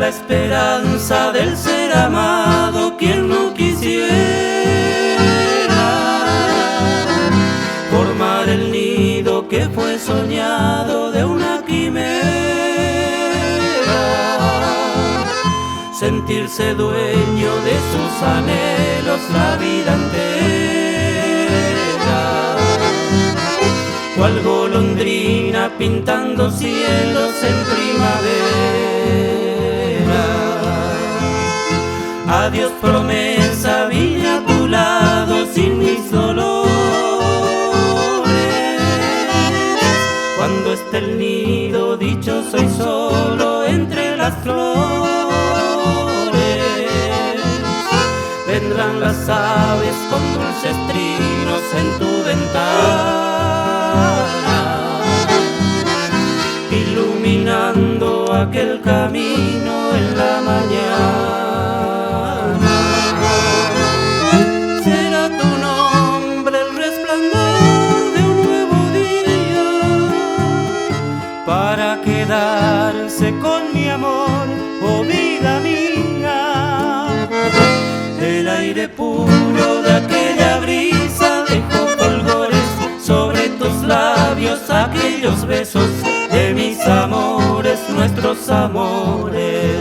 esperanza del ser amado, quien no quisiera formar el nido que fue soñado de una quimera, sentirse dueño de sus anhelos la vida entera, cual golondrina pintando cielos en primavera. Adiós promesa, vine a tu lado sin mis dolores, cuando esté el nido dichoso y solo entre las flores. Vendrán las aves con dulces trinos en tu ventana, iluminando aquel camino en la mañana. Será tu nombre el resplandor de un nuevo día, para quedarse con mi amor, oh vida mía. El aire puro de aquella brisa dejó fulgores sobre tus labios, aquellos besos de mis amores, nuestros amores.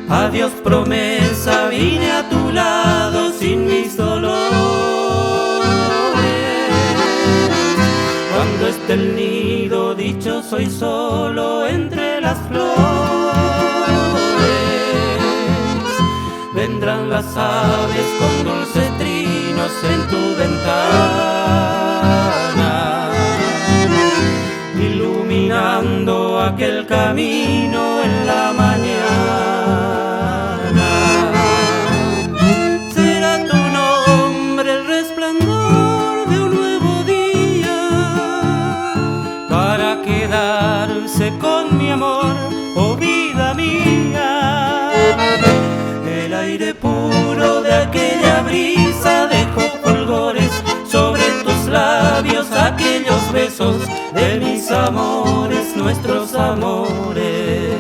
Adiós promesa, vine a tu lado sin mis dolores, cuando esté el nido dichoso y solo entre las flores. Vendrán las aves con dulces trinos en tu ventana, iluminando aquel camino en la mañana. Con mi amor, oh vida mía. El aire puro de aquella brisa dejó fulgores sobre tus labios, aquellos besos de mis amores, nuestros amores.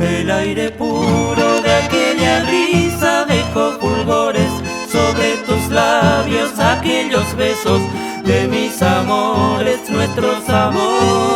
El aire puro de aquella brisa dejó fulgores sobre tus labios, aquellos besos de mis amores, nuestros amores.